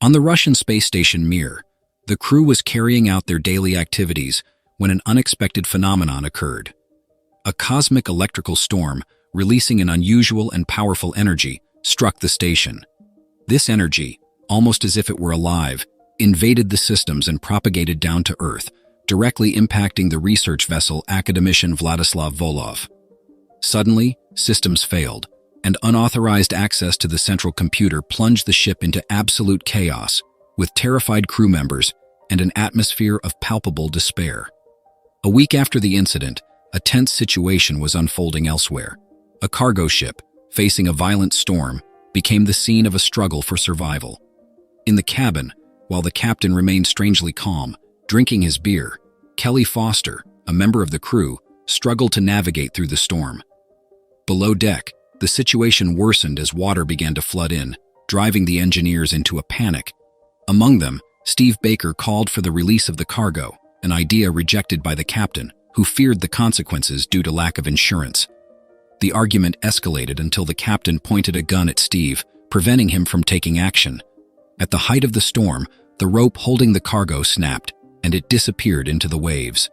On the Russian space station Mir, the crew was carrying out their daily activities when an unexpected phenomenon occurred. A cosmic electrical storm, releasing an unusual and powerful energy, struck the station. This energy, almost as if it were alive, invaded the systems and propagated down to Earth, directly impacting the research vessel academician Vladislav Volov. Suddenly, systems failed, and unauthorized access to the central computer plunged the ship into absolute chaos, with terrified crew members and an atmosphere of palpable despair. A week after the incident, a tense situation was unfolding elsewhere. A cargo ship, facing a violent storm, became the scene of a struggle for survival. In the cabin, while the captain remained strangely calm, drinking his beer, Kelly Foster, a member of the crew, struggled to navigate through the storm. Below deck, the situation worsened as water began to flood in, driving the engineers into a panic. Among them, Steve Baker called for the release of the cargo, an idea rejected by the captain, who feared the consequences due to lack of insurance. The argument escalated until the captain pointed a gun at Steve, preventing him from taking action. At the height of the storm, the rope holding the cargo snapped, and it disappeared into the waves.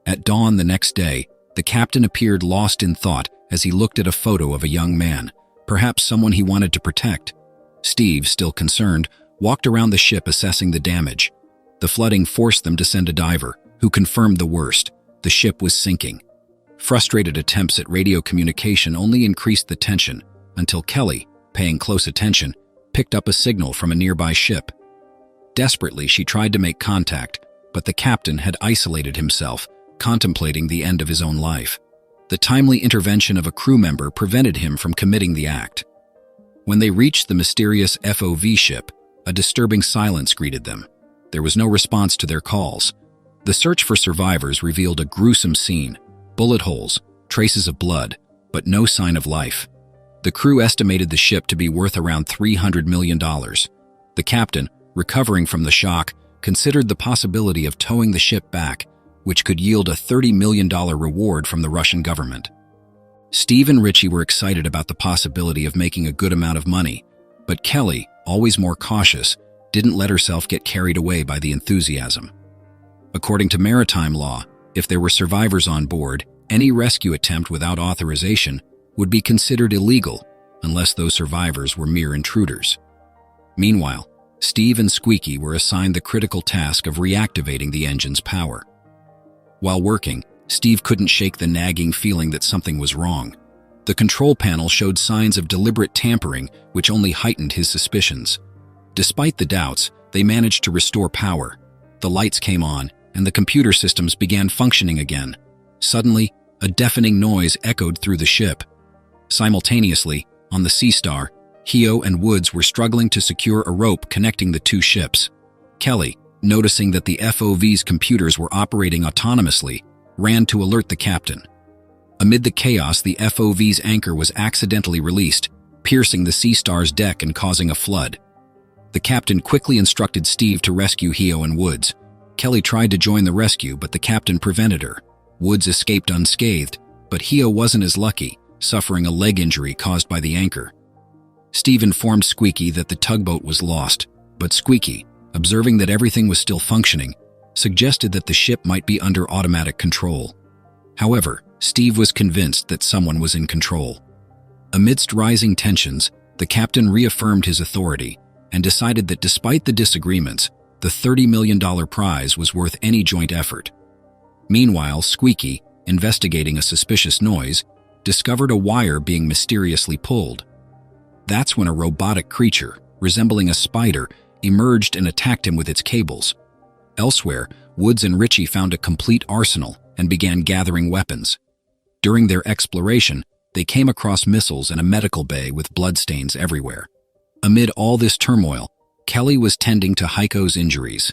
At dawn the next day, the captain appeared lost in thought as he looked at a photo of a young man, perhaps someone he wanted to protect. Steve, still concerned, walked around the ship assessing the damage. The flooding forced them to send a diver, who confirmed the worst: the ship was sinking. Frustrated attempts at radio communication only increased the tension, until Kelly, paying close attention, picked up a signal from a nearby ship. Desperately, she tried to make contact, but the captain had isolated himself, contemplating the end of his own life. The timely intervention of a crew member prevented him from committing the act. When they reached the mysterious FOV ship, a disturbing silence greeted them. There was no response to their calls. The search for survivors revealed a gruesome scene: bullet holes, traces of blood, but no sign of life. The crew estimated the ship to be worth around $300 million. The captain, recovering from the shock, considered the possibility of towing the ship back, which could yield a $30 million reward from the Russian government. Steve and Richie were excited about the possibility of making a good amount of money, but Kelly, always more cautious, didn't let herself get carried away by the enthusiasm. According to maritime law, if there were survivors on board, any rescue attempt without authorization would be considered illegal unless those survivors were mere intruders. Meanwhile, Steve and Squeaky were assigned the critical task of reactivating the engine's power. While working, Steve couldn't shake the nagging feeling that something was wrong. The control panel showed signs of deliberate tampering, which only heightened his suspicions. Despite the doubts, they managed to restore power. The lights came on, and the computer systems began functioning again. Suddenly, a deafening noise echoed through the ship. Simultaneously, on the Sea Star, Hio and Woods were struggling to secure a rope connecting the two ships. Kelly, noticing that the FOV's computers were operating autonomously, ran to alert the captain. Amid the chaos, the FOV's anchor was accidentally released, piercing the Sea Star's deck and causing a flood. The captain quickly instructed Steve to rescue Hio and Woods. Kelly tried to join the rescue, but the captain prevented her. Woods escaped unscathed, but Hio wasn't as lucky, suffering a leg injury caused by the anchor. Steve informed Squeaky that the tugboat was lost, but Squeaky, observing that everything was still functioning, suggested that the ship might be under automatic control. However, Steve was convinced that someone was in control. Amidst rising tensions, the captain reaffirmed his authority and decided that despite the disagreements, the $30 million prize was worth any joint effort. Meanwhile, Squeaky, investigating a suspicious noise, discovered a wire being mysteriously pulled. That's when a robotic creature, resembling a spider, emerged and attacked him with its cables. Elsewhere, Woods and Richie found a complete arsenal and began gathering weapons. During their exploration, they came across missiles and a medical bay with bloodstains everywhere. Amid all this turmoil, Kelly was tending to Heiko's injuries.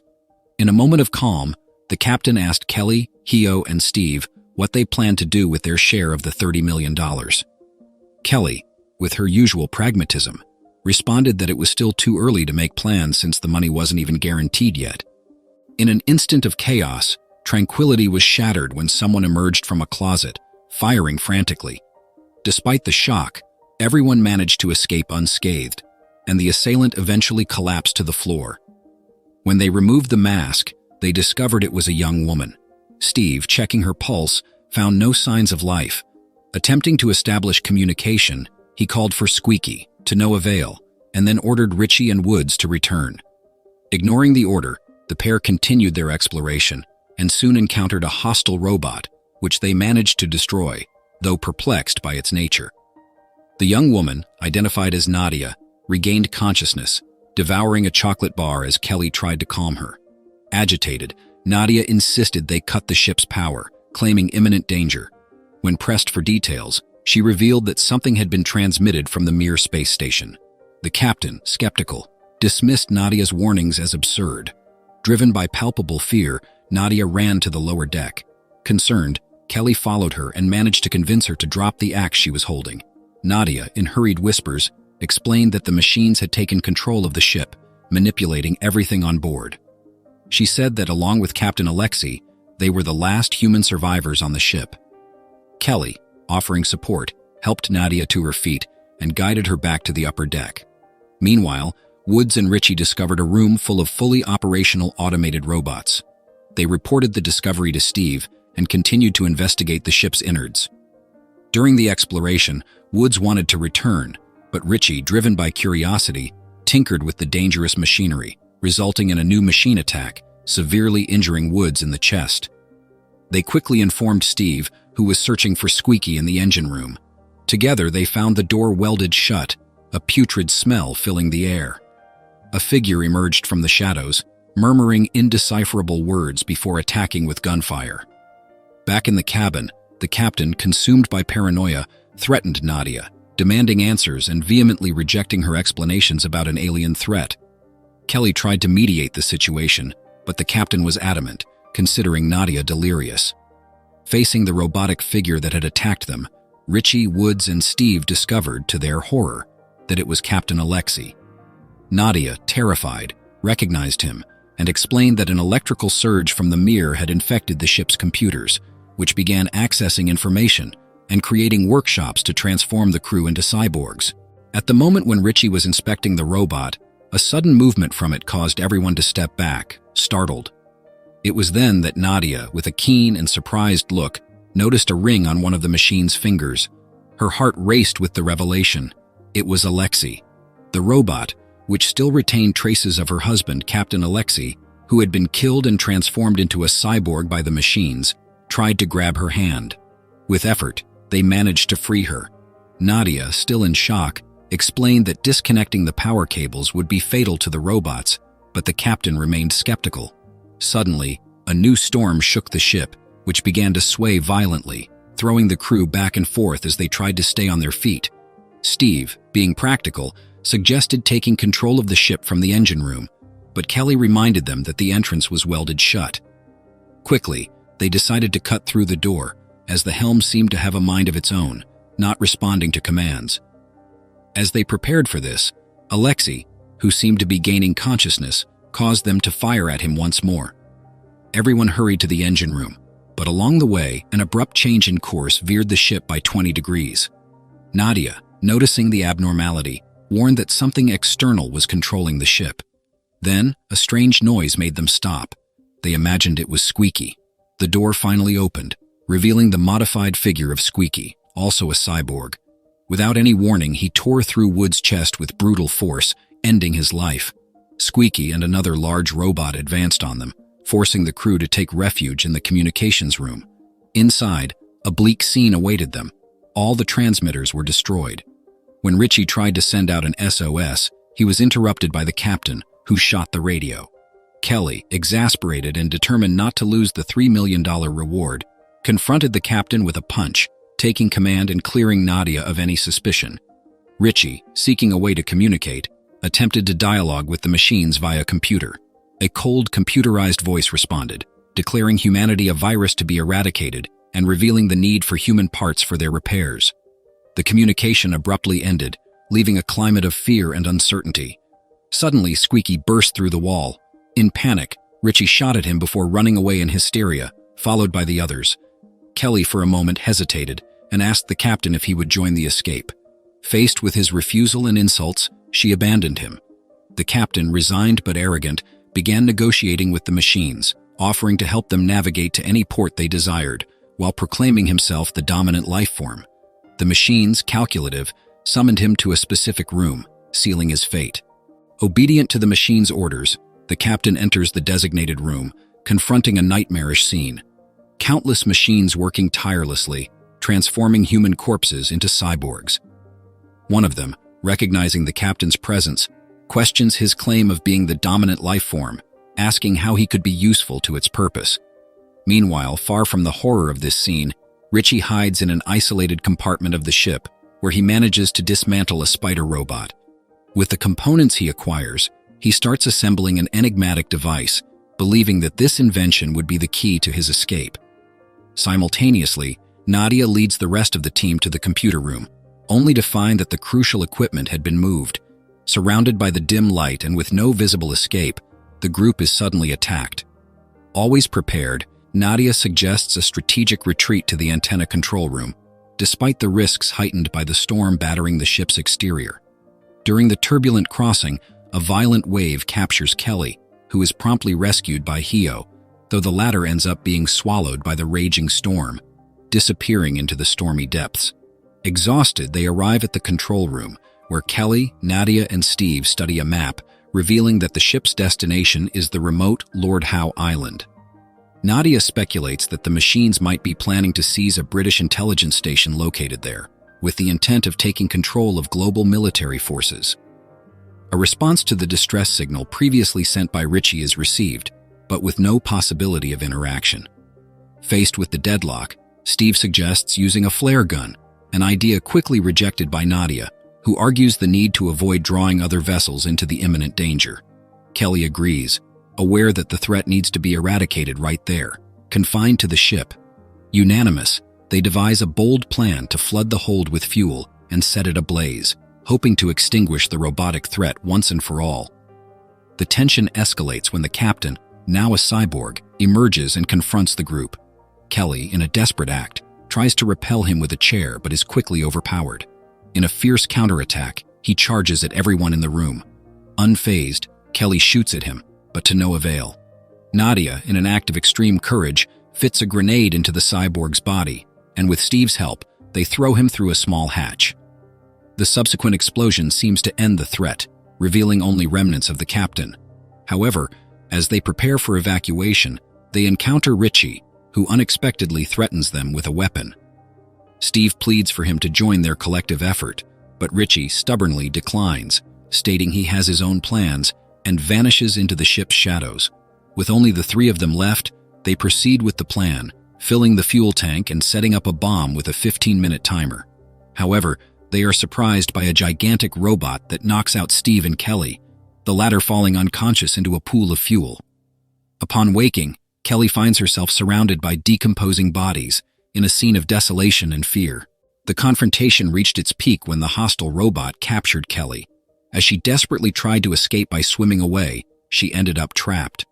In a moment of calm, the captain asked Kelly, Hio, and Steve what they planned to do with their share of the $30 million. Kelly, with her usual pragmatism, responded that it was still too early to make plans since the money wasn't even guaranteed yet. In an instant of chaos, tranquility was shattered when someone emerged from a closet, firing frantically. Despite the shock, everyone managed to escape unscathed. and the assailant eventually collapsed to the floor. When they removed the mask, they discovered it was a young woman. Steve, checking her pulse, found no signs of life. Attempting to establish communication, he called for Squeaky, to no avail, and then ordered Richie and Woods to return. Ignoring the order, the pair continued their exploration and soon encountered a hostile robot, which they managed to destroy, though perplexed by its nature. The young woman, identified as Nadia, regained consciousness, devouring a chocolate bar as Kelly tried to calm her. Agitated, Nadia insisted they cut the ship's power, claiming imminent danger. When pressed for details, she revealed that something had been transmitted from the Mir space station. The captain, skeptical, dismissed Nadia's warnings as absurd. Driven by palpable fear, Nadia ran to the lower deck. Concerned, Kelly followed her and managed to convince her to drop the axe she was holding. Nadia, in hurried whispers, explained that the machines had taken control of the ship, manipulating everything on board. She said that along with Captain Alexei, they were the last human survivors on the ship. Kelly, offering support, helped Nadia to her feet and guided her back to the upper deck. Meanwhile, Woods and Richie discovered a room full of fully operational automated robots. They reported the discovery to Steve and continued to investigate the ship's innards. During the exploration, Woods wanted to return, but Richie, driven by curiosity, tinkered with the dangerous machinery, resulting in a new machine attack, severely injuring Woods in the chest. They quickly informed Steve, who was searching for Squeaky in the engine room. Together, they found the door welded shut, a putrid smell filling the air. A figure emerged from the shadows, murmuring indecipherable words before attacking with gunfire. Back in the cabin, the captain, consumed by paranoia, threatened Nadia, demanding answers and vehemently rejecting her explanations about an alien threat. Kelly tried to mediate the situation, but the captain was adamant, considering Nadia delirious. Facing the robotic figure that had attacked them, Richie, Woods, and Steve discovered, to their horror, that it was Captain Alexei. Nadia, terrified, recognized him and explained that an electrical surge from the Mir had infected the ship's computers, which began accessing information and creating workshops to transform the crew into cyborgs. At the moment when Richie was inspecting the robot, a sudden movement from it caused everyone to step back, startled. It was then that Nadia, with a keen and surprised look, noticed a ring on one of the machine's fingers. Her heart raced with the revelation. It was Alexei. The robot, which still retained traces of her husband, Captain Alexei, who had been killed and transformed into a cyborg by the machines, tried to grab her hand. With effort, they managed to free her. Nadia, still in shock, explained that disconnecting the power cables would be fatal to the robots, but the captain remained skeptical. Suddenly, a new storm shook the ship, which began to sway violently, throwing the crew back and forth as they tried to stay on their feet. Steve, being practical, suggested taking control of the ship from the engine room, but Kelly reminded them that the entrance was welded shut. Quickly, they decided to cut through the door, as the helm seemed to have a mind of its own, not responding to commands. As they prepared for this, Alexei, who seemed to be gaining consciousness, caused them to fire at him once more. Everyone hurried to the engine room, but along the way, an abrupt change in course veered the ship by 20 degrees. Nadia, noticing the abnormality, warned that something external was controlling the ship. Then, a strange noise made them stop. They imagined it was Squeaky. The door finally opened, revealing the modified figure of Squeaky, also a cyborg. Without any warning, he tore through Wood's chest with brutal force, ending his life. Squeaky and another large robot advanced on them, forcing the crew to take refuge in the communications room. Inside, a bleak scene awaited them. All the transmitters were destroyed. When Richie tried to send out an SOS, he was interrupted by the captain, who shot the radio. Kelly, exasperated and determined not to lose the $3 million reward, confronted the captain with a punch, taking command and clearing Nadia of any suspicion. Richie, seeking a way to communicate, attempted to dialogue with the machines via computer. A cold, computerized voice responded, declaring humanity a virus to be eradicated and revealing the need for human parts for their repairs. The communication abruptly ended, leaving a climate of fear and uncertainty. Suddenly, Squeaky burst through the wall. In panic, Richie shot at him before running away in hysteria, followed by the others. Kelly, for a moment, hesitated and asked the captain if he would join the escape. Faced with his refusal and insults, she abandoned him. The captain, resigned but arrogant, began negotiating with the machines, offering to help them navigate to any port they desired, while proclaiming himself the dominant life form. The machines, calculative, summoned him to a specific room, sealing his fate. Obedient to the machine's orders, the captain enters the designated room, confronting a nightmarish scene. Countless machines working tirelessly, transforming human corpses into cyborgs. One of them, recognizing the captain's presence, questions his claim of being the dominant life form, asking how he could be useful to its purpose. Meanwhile, far from the horror of this scene, Richie hides in an isolated compartment of the ship, where he manages to dismantle a spider robot. With the components he acquires, he starts assembling an enigmatic device, believing that this invention would be the key to his escape. Simultaneously, Nadia leads the rest of the team to the computer room, only to find that the crucial equipment had been moved. Surrounded by the dim light and with no visible escape, the group is suddenly attacked. Always prepared, Nadia suggests a strategic retreat to the antenna control room, despite the risks heightened by the storm battering the ship's exterior. During the turbulent crossing, a violent wave captures Kelly, who is promptly rescued by Hio, though the latter ends up being swallowed by the raging storm, disappearing into the stormy depths. Exhausted, they arrive at the control room, where Kelly, Nadia, and Steve study a map, revealing that the ship's destination is the remote Lord Howe Island. Nadia speculates that the machines might be planning to seize a British intelligence station located there, with the intent of taking control of global military forces. A response to the distress signal previously sent by Richie is received, but with no possibility of interaction. Faced with the deadlock, Steve suggests using a flare gun, an idea quickly rejected by Nadia, who argues the need to avoid drawing other vessels into the imminent danger. Kelly agrees, aware that the threat needs to be eradicated right there, confined to the ship. Unanimous, they devise a bold plan to flood the hold with fuel and set it ablaze, hoping to extinguish the robotic threat once and for all. The tension escalates when the captain, now a cyborg, emerges and confronts the group. Kelly, in a desperate act, tries to repel him with a chair but is quickly overpowered. In a fierce counterattack, he charges at everyone in the room. Unfazed, Kelly shoots at him, but to no avail. Nadia, in an act of extreme courage, fits a grenade into the cyborg's body, and with Steve's help, they throw him through a small hatch. The subsequent explosion seems to end the threat, revealing only remnants of the captain. However, as they prepare for evacuation, they encounter Richie, who unexpectedly threatens them with a weapon. Steve pleads for him to join their collective effort, but Richie stubbornly declines, stating he has his own plans, and vanishes into the ship's shadows. With only the three of them left, they proceed with the plan, filling the fuel tank and setting up a bomb with a 15-minute timer. However, they are surprised by a gigantic robot that knocks out Steve and Kelly, the latter falling unconscious into a pool of fuel. Upon waking, Kelly finds herself surrounded by decomposing bodies, in a scene of desolation and fear. The confrontation reached its peak when the hostile robot captured Kelly. As she desperately tried to escape by swimming away, she ended up trapped.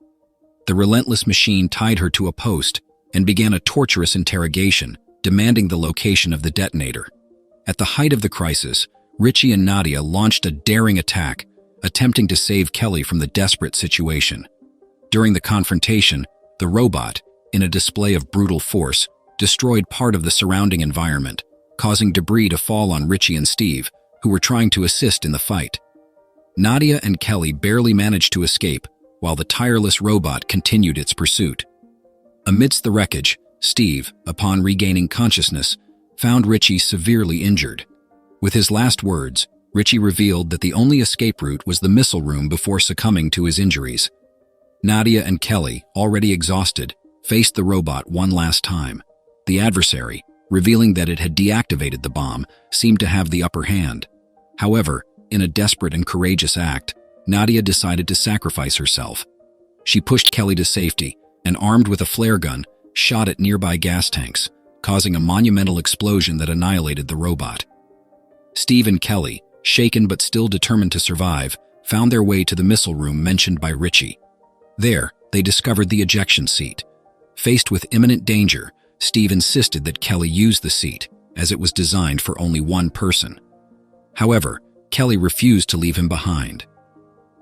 The relentless machine tied her to a post and began a torturous interrogation, demanding the location of the detonator. At the height of the crisis, Richie and Nadia launched a daring attack, attempting to save Kelly from the desperate situation. During the confrontation, the robot, in a display of brutal force, destroyed part of the surrounding environment, causing debris to fall on Richie and Steve, who were trying to assist in the fight. Nadia and Kelly barely managed to escape, while the tireless robot continued its pursuit. Amidst the wreckage, Steve, upon regaining consciousness, found Richie severely injured. With his last words, Richie revealed that the only escape route was the missile room before succumbing to his injuries. Nadia and Kelly, already exhausted, faced the robot one last time. The adversary, revealing that it had deactivated the bomb, seemed to have the upper hand. However, in a desperate and courageous act, Nadia decided to sacrifice herself. She pushed Kelly to safety and, armed with a flare gun, shot at nearby gas tanks, causing a monumental explosion that annihilated the robot. Steve and Kelly, shaken but still determined to survive, found their way to the missile room mentioned by Richie. There, they discovered the ejection seat. Faced with imminent danger, Steve insisted that Kelly use the seat, as it was designed for only one person. However, Kelly refused to leave him behind.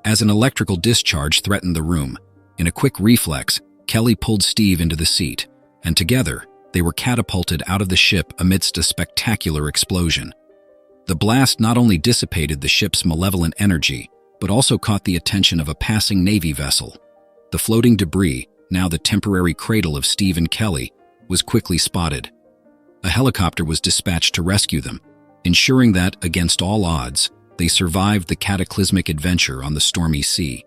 As an electrical discharge threatened the room, in a quick reflex, Kelly pulled Steve into the seat, and together, they were catapulted out of the ship amidst a spectacular explosion. The blast not only dissipated the ship's malevolent energy, but also caught the attention of a passing Navy vessel. The floating debris, now the temporary cradle of Steve and Kelly, was quickly spotted. A helicopter was dispatched to rescue them, ensuring that, against all odds, they survived the cataclysmic adventure on the stormy sea.